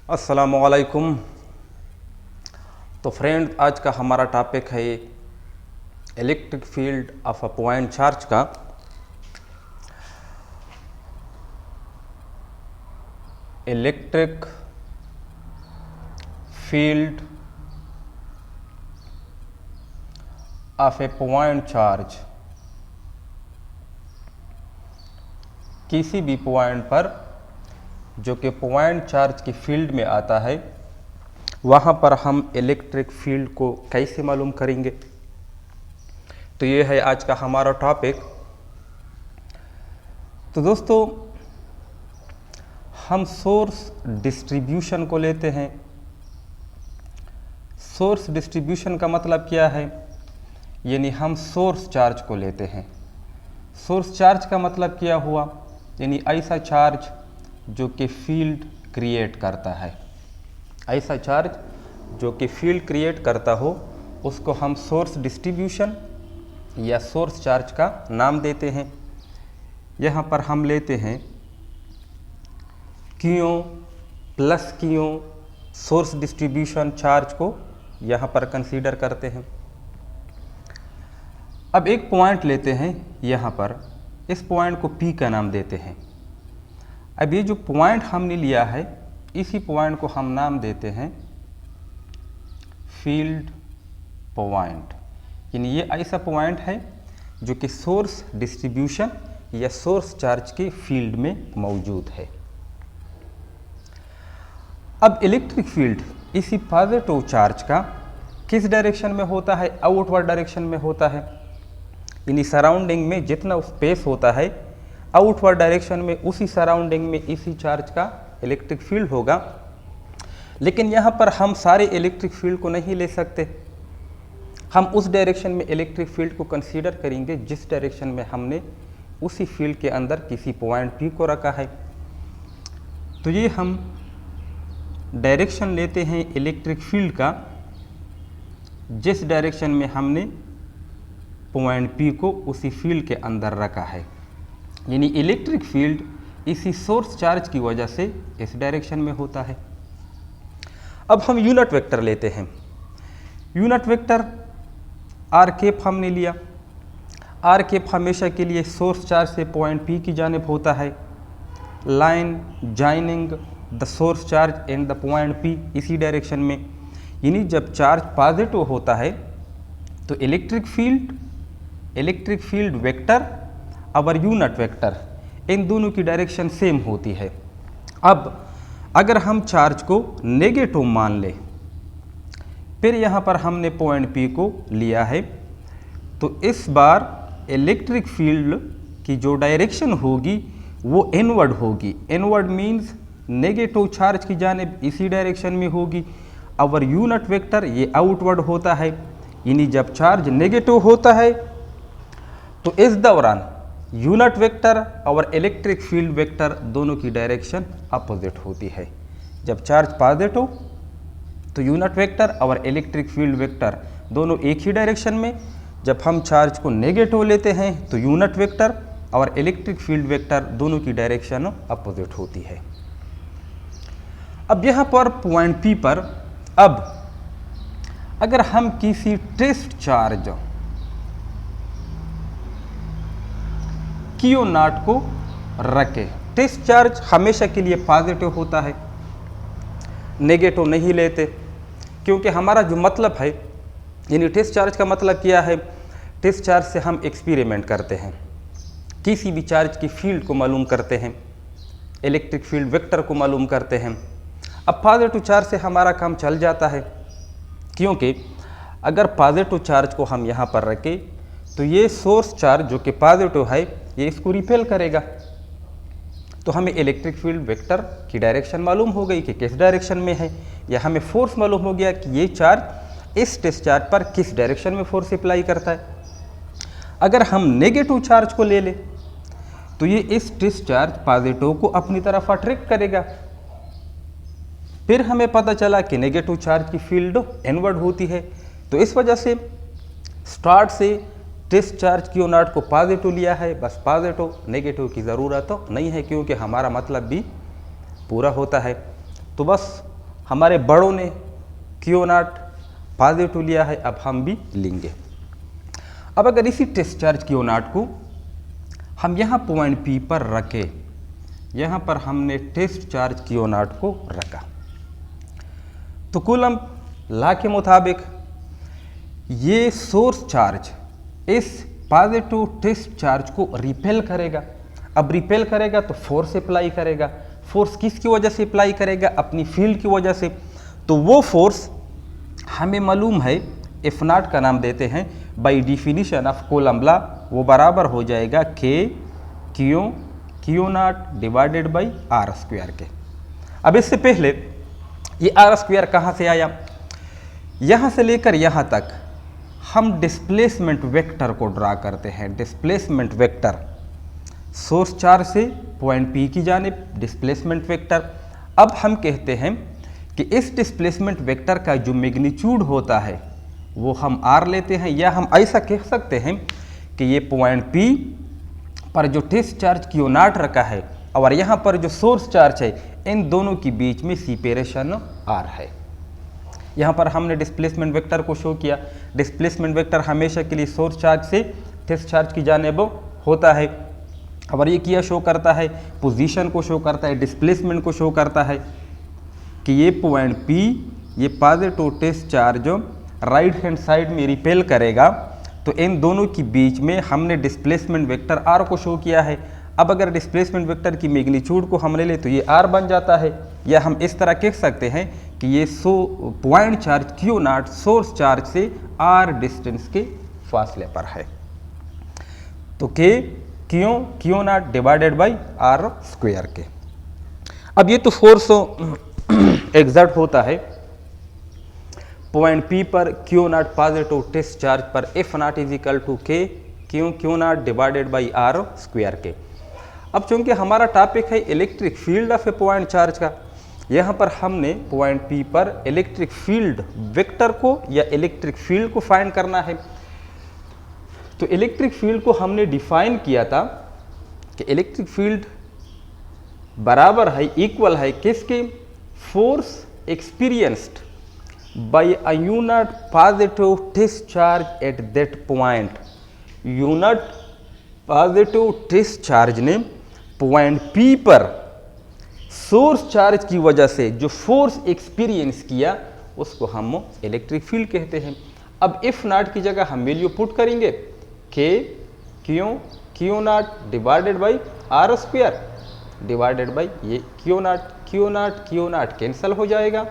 अस्सलामुअलैकुम। तो फ्रेंड, आज का हमारा टॉपिक है electric field of a point charge का। Electric field of a point charge, किसी भी पॉइंट पर जो कि पॉइंट चार्ज की फील्ड में आता है, वहाँ पर हम इलेक्ट्रिक फील्ड को कैसे मालूम करेंगे। तो ये है आज का हमारा टॉपिक। तो दोस्तों, हम सोर्स डिस्ट्रीब्यूशन को लेते हैं। सोर्स डिस्ट्रीब्यूशन का मतलब क्या है, यानी हम सोर्स चार्ज को लेते हैं। सोर्स चार्ज का मतलब क्या हुआ, यानी ऐसा चार्ज जो कि फील्ड क्रिएट करता है। ऐसा चार्ज जो कि फील्ड क्रिएट करता हो, उसको हम सोर्स डिस्ट्रीब्यूशन या सोर्स चार्ज का नाम देते हैं। यहाँ पर हम लेते हैं Q plus Q source distribution charge को यहाँ पर कंसीडर करते हैं। अब एक पॉइंट लेते हैं यहाँ पर, इस पॉइंट को P का नाम देते हैं। अब ये जो पॉइंट हमने लिया है, इसी पॉइंट को हम नाम देते हैं फील्ड पॉइंट। यानी ये ऐसा पॉइंट है जो कि सोर्स डिस्ट्रीब्यूशन या सोर्स चार्ज के फील्ड में मौजूद है। अब इलेक्ट्रिक फील्ड इसी पॉजिटिव चार्ज का किस डायरेक्शन में होता है, आउटवर्ड डायरेक्शन में होता है। यानी सराउंडिंग में जितना स्पेस होता है, आउटवर्ड डायरेक्शन में उसी सराउंडिंग में इसी चार्ज का इलेक्ट्रिक फील्ड होगा। लेकिन यहाँ पर हम सारे इलेक्ट्रिक फील्ड को नहीं ले सकते। हम उस डायरेक्शन में इलेक्ट्रिक फील्ड को कंसीडर करेंगे जिस डायरेक्शन में हमने उसी फील्ड के अंदर किसी पॉइंट P को रखा है। तो ये हम डायरेक्शन लेते हैं इलेक्ट्रिक फील्ड का जिस डायरेक्शन में हमने पॉइंट P को उसी फील्ड के अंदर रखा है। यानी इलेक्ट्रिक फील्ड इसी सोर्स चार्ज की वजह से इस डायरेक्शन में होता है। अब हम यूनिट वेक्टर लेते हैं। यूनिट वेक्टर आर कैप हमने लिया। आर कैप हमेशा के लिए सोर्स चार्ज से पॉइंट P की जानिब होता है। Line joining the source charge and the point P इसी डायरेक्शन में। यानी जब चार्ज पॉजिटिव होता है तो इलेक्ट्रिक फील्ड वेक्टर और यूनिट वेक्टर, इन दोनों की डायरेक्शन सेम होती है। अब अगर हम चार्ज को नेगेटिव मान लें, फिर यहाँ पर हमने पॉइंट P को लिया है, तो इस बार इलेक्ट्रिक फील्ड की जो डायरेक्शन होगी वो इनवर्ड होगी। इनवर्ड मीन्स नेगेटिव चार्ज की जानिब इसी डायरेक्शन में होगी। और यूनिट वेक्टर ये आउटवर्ड होता है। यानी जब चार्ज नेगेटिव होता है तो इस दौरान यूनिट वेक्टर और इलेक्ट्रिक फील्ड वेक्टर दोनों की डायरेक्शन अपोजिट होती है। जब चार्ज पॉजिटिव तो यूनिट वेक्टर और इलेक्ट्रिक फील्ड वेक्टर दोनों एक ही डायरेक्शन में। जब हम चार्ज को नेगेटिव लेते हैं तो यूनिट वेक्टर और इलेक्ट्रिक फील्ड वेक्टर दोनों की डायरेक्शन अपोजिट होती है। अब यहाँ पर पॉइंट P पर अब अगर हम किसी टेस्ट चार्ज Q नॉट को रखें, टेस्ट चार्ज हमेशा के लिए पॉजिटिव होता है, नेगेटिव नहीं लेते, क्योंकि हमारा जो मतलब है, यानी टेस्ट चार्ज का मतलब क्या है, टेस्ट चार्ज से हम एक्सपेरिमेंट करते हैं, किसी भी चार्ज की फील्ड को मालूम करते हैं, इलेक्ट्रिक फील्ड वेक्टर को मालूम करते हैं। अब पॉजिटिव चार्ज से हमारा काम चल जाता है, क्योंकि अगर पॉजिटिव चार्ज को हम यहाँ पर रखें तो ये सोर्स चार्ज जो कि पॉजिटिव है ये इसको रिपेल करेगा। तो हमें इलेक्ट्रिक फील्ड वेक्टर की डायरेक्शन मालूम हो गई कि किस डायरेक्शन में है, या हमें फोर्स मालूम हो गया कि ये चार्ज इस टेस्ट चार्ज पर किस डायरेक्शन में फोर्स अप्लाई करता है। अगर हम नेगेटिव चार्ज को ले लें तो ये इस टेस्ट चार्ज पॉजिटिव को अपनी तरफ अट्रैक्ट करेगा। फिर हमें पता चला कि नेगेटिव चार्ज की फील्ड इनवर्ड होती है। तो इस वजह से स्टार्ट से टेस्ट चार्ज Q नॉट को पॉजिटिव लिया है, बस पॉजिटिव, नेगेटिव की ज़रूरत तो नहीं है, क्योंकि हमारा मतलब भी पूरा होता है। तो बस हमारे बड़ों ने क्यू नॉट पॉजिटिव लिया है, अब हम भी लेंगे। अब अगर इसी टेस्ट चार्ज क्यू नॉट को हम यहाँ पॉइंट पी पर रखे, यहाँ पर हमने टेस्ट चार्ज क्यू नॉट को रखा, तो कूलम लॉ के मुताबिक ये सोर्स चार्ज इस पॉजिटिव टेस्ट चार्ज को रिपेल करेगा। अब रिपेल करेगा तो फोर्स अप्लाई करेगा। फोर्स किसकी वजह से अप्लाई करेगा? अपनी फील्ड की वजह से। तो वो फोर्स हमें मालूम है, एफ नॉट का नाम देते हैं by definition of Coulomb law, वो बराबर हो जाएगा k Q naught divided by are square के। अब इससे पहले ये आर स्क्वायर कहाँ से आया? यहाँ से लेकर यहाँ तक हम डिस्प्लेसमेंट वेक्टर को ड्रा करते हैं। डिस्प्लेसमेंट वेक्टर सोर्स चार्ज से पॉइंट पी की जानिब डिस्प्लेसमेंट वेक्टर। अब हम कहते हैं कि इस डिस्प्लेसमेंट वेक्टर का जो मैग्नीट्यूड होता है वो हम आर लेते हैं, या हम ऐसा कह सकते हैं कि ये पॉइंट पी पर जो टेस्ट चार्ज क्यू नॉट रखा है और यहाँ पर जो सोर्स चार्ज है, इन दोनों के बीच में सेपरेशन आर है। यहाँ पर हमने डिस्प्लेसमेंट वेक्टर को शो किया। डिस्प्लेसमेंट वेक्टर हमेशा के लिए सोर्स चार्ज से टेस्ट चार्ज की जानिब होता है, और ये क्या शो करता है? पोजीशन को शो करता है, डिस्प्लेसमेंट को शो करता है कि ये पॉइंट पी, ये positive test charge right hand side में रिपेल करेगा, तो इन दोनों के बीच में हमने डिस्प्लेसमेंट वेक्टर आर को शो किया है। अब अगर डिस्प्लेसमेंट वेक्टर की मैग्नीट्यूड को हम ले ले तो ये आर बन जाता है, या हम इस तरह कह सकते हैं कि ये point charge Q naught source charge से आर डिस्टेंस के फासले पर है। तो K Q naught divided by are square के। अब ये तो फोर्स एग्जर्ट होता है पॉइंट पी पर Q naught positive test charge पर, F naught is equal to K Q naught divided by are square के। अब चूंकि हमारा टॉपिक है electric field of a point charge का, यहाँ पर हमने पॉइंट पी पर इलेक्ट्रिक फील्ड वेक्टर को या इलेक्ट्रिक फील्ड को फाइंड करना है। तो इलेक्ट्रिक फील्ड को हमने डिफाइन किया था कि इलेक्ट्रिक फील्ड बराबर है, इक्वल है किसके? Force experienced by a unit positive test charge at that point. Unit positive test charge ने पॉइंट पी पर सोर्स चार्ज की वजह से जो फोर्स एक्सपीरियंस किया उसको हम इलेक्ट्रिक फील्ड कहते हैं। अब एफ नॉट की जगह हम वैल्यू पुट करेंगे k Q naught divided by are square divided by ये क्यू नॉट कैंसिल हो जाएगा,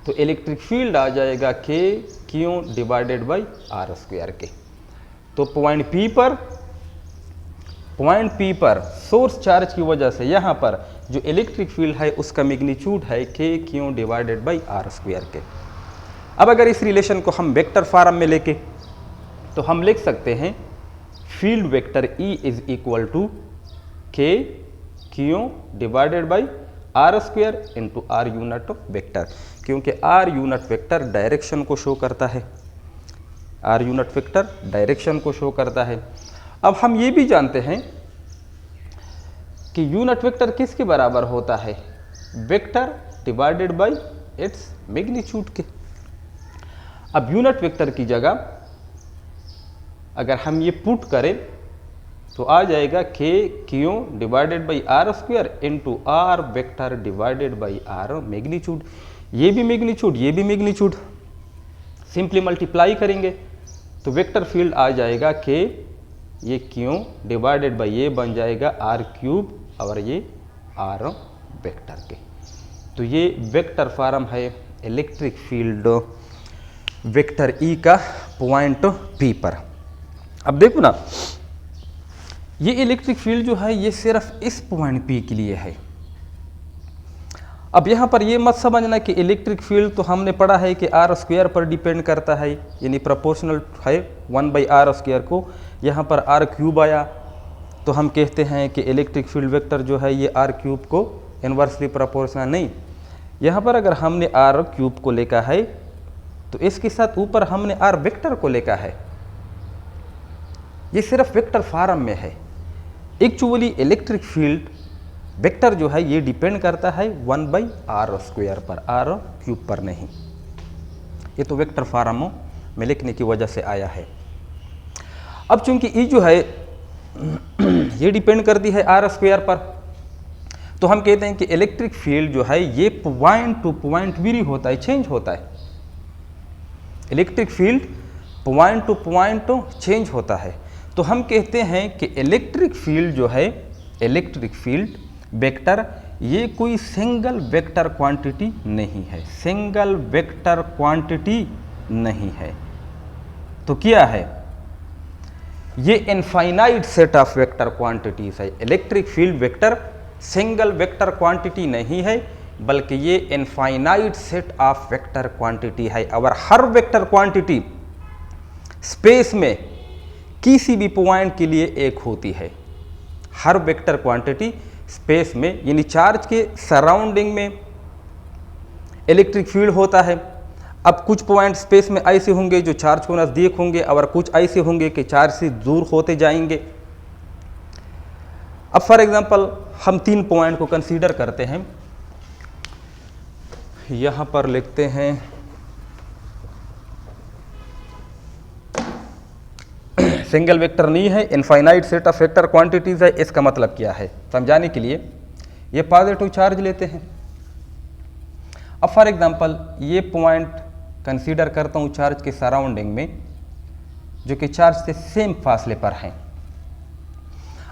तो इलेक्ट्रिक फील्ड आ जाएगा k Q divided by are square के। तो पॉइंट पी पर सोर्स चार्ज की वजह से यहाँ पर जो इलेक्ट्रिक फील्ड है उसका मैग्नीट्यूड है k Q divided by are square के। अब अगर इस रिलेशन को हम वेक्टर फॉर्म में लेके तो हम लिख सकते हैं field vector E is equal to K Q divided by are square into R unit vector, क्योंकि आर यूनिट वेक्टर डायरेक्शन को शो करता है। आर यूनिट वेक्टर डायरेक्शन को शो करता है। अब हम ये भी जानते हैं कि यूनिट वेक्टर किसके बराबर होता है? Vector divided by its magnitude के। अब यूनिट वेक्टर की जगह अगर हम ये पुट करें तो आ जाएगा k Q divided by are square into r vector divided by r magnitude. ये भी मैग्नीट्यूड, ये भी मैग्नीट्यूड, सिंपली मल्टीप्लाई करेंगे तो वेक्टर फील्ड आ जाएगा के ये क्यू डिवाइडेड बाई ये बन जाएगा आर क्यूब और ये आर वेक्टर के। तो ये वेक्टर फॉर्म है इलेक्ट्रिक फील्ड वेक्टर ई का पॉइंट पी पर। अब देखो ना, ये इलेक्ट्रिक फील्ड जो है ये सिर्फ इस पॉइंट पी के लिए है। अब यहाँ पर ये मत समझना कि इलेक्ट्रिक फील्ड तो हमने पढ़ा है कि आर स्क्वायर पर डिपेंड करता है, यानी प्रोपोर्शनल है 1/r स्क्वायर को। यहाँ पर आर क्यूब आया तो हम कहते हैं कि इलेक्ट्रिक फील्ड वेक्टर जो है ये आर क्यूब को इन्वर्सली प्रोपोर्शनल नहीं। यहाँ पर अगर हमने आर क्यूब को लेकर है तो इसके साथ ऊपर हमने आर वेक्टर को लेकर है। ये सिर्फ वेक्टर फॉर्म में है। एक्चुअली इलेक्ट्रिक फील्ड वेक्टर जो है ये डिपेंड करता है 1/r² पर, r³ पर नहीं। ये तो वेक्टर फॉर्म में लिखने की वजह से आया है। अब चूंकि ई जो है ये डिपेंड करती है r² पर, तो हम कहते हैं कि इलेक्ट्रिक फील्ड जो है ये पॉइंट टू पॉइंट वेरी होता है, चेंज होता है। Electric field point two point change होता है। तो हम कहते हैं कि इलेक्ट्रिक फील्ड जो है, इलेक्ट्रिक फील्ड वेक्टर, ये कोई सिंगल वेक्टर क्वांटिटी नहीं है, सिंगल वेक्टर क्वांटिटी नहीं है। तो क्या है? ये infinite set of vector quantities है। Electric field vector single vector quantity नहीं है, बल्कि ये infinite set of vector quantity है। और हर वेक्टर क्वांटिटी स्पेस में किसी भी पॉइंट के लिए एक होती है। हर वेक्टर क्वांटिटी स्पेस में, यानी चार्ज के सराउंडिंग में इलेक्ट्रिक फील्ड होता है। अब कुछ पॉइंट स्पेस में ऐसे होंगे जो चार्ज को नज़दीक होंगे, और कुछ ऐसे होंगे कि चार्ज से दूर होते जाएंगे। अब फॉर एग्जांपल हम 3 पॉइंट को कंसीडर करते हैं। यहाँ पर लिखते हैं सिंगल वेक्टर नहीं है, infinite set of vector quantities है। इसका मतलब क्या है समझाने के लिए ये पॉजिटिव चार्ज लेते हैं। अब फॉर एग्जांपल ये पॉइंट कंसीडर करता हूँ चार्ज के सराउंडिंग में, जो कि चार्ज से सेम फासले पर हैं।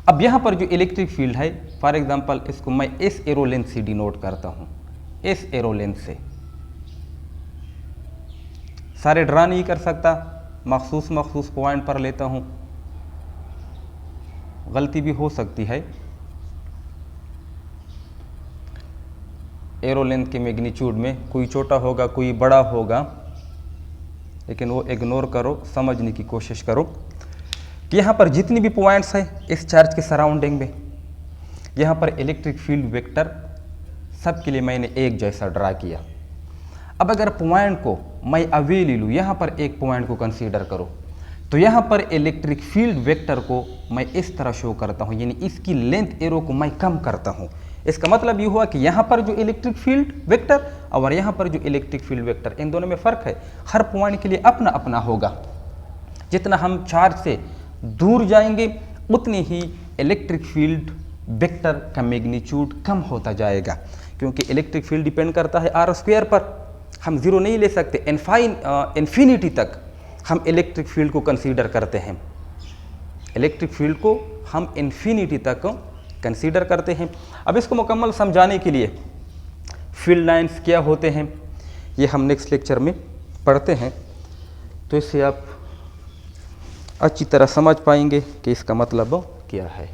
अब यहाँ पर जो इलेक्ट्रिक फील्ड है, फॉर एग्जांपल इसको मैं इस एरो लेंथ से डिनोट करता हूँ, इस एरो लेंथ से। सारे ड्रा नहीं कर सकता, मखसूस पॉइंट पर लेता हूँ, गलती भी हो सकती है। एरो लेंथ के मैग्नीट्यूड में कोई छोटा होगा, कोई बड़ा होगा, लेकिन वो इग्नोर करो, समझने की कोशिश करो कि यहाँ पर जितनी भी पॉइंट्स हैं इस चार्ज के सराउंडिंग में, यहाँ पर इलेक्ट्रिक फील्ड वेक्टर सब के लिए मैंने एक जैसा ड्रा किया। अब अगर पॉइंट को मैं अवे ले लूँ, यहाँ पर एक पॉइंट को कंसीडर करो, तो यहाँ पर इलेक्ट्रिक फील्ड वेक्टर को मैं इस तरह शो करता हूँ, यानी इसकी लेंथ एरो को मैं कम करता हूँ। इसका मतलब ये हुआ कि यहाँ पर जो इलेक्ट्रिक फील्ड वेक्टर और यहाँ पर जो इलेक्ट्रिक फील्ड वेक्टर, इन दोनों में फ़र्क है। हर पॉइंट के लिए अपना अपना होगा। जितना हम चार्ज से दूर जाएंगे उतनी ही इलेक्ट्रिक फील्ड वेक्टर का मैग्नीट्यूड कम होता जाएगा, क्योंकि इलेक्ट्रिक फील्ड डिपेंड करता है r² पर। हम ज़ीरो नहीं ले सकते, इन्फिनिटी तक हम इलेक्ट्रिक फील्ड को कंसीडर करते हैं। इलेक्ट्रिक फील्ड को हम इन्फिनिटी तक कंसीडर करते हैं। अब इसको मुकम्मल समझाने के लिए फील्ड लाइंस क्या होते हैं ये हम नेक्स्ट लेक्चर में पढ़ते हैं, तो इससे आप अच्छी तरह समझ पाएंगे कि इसका मतलब क्या है।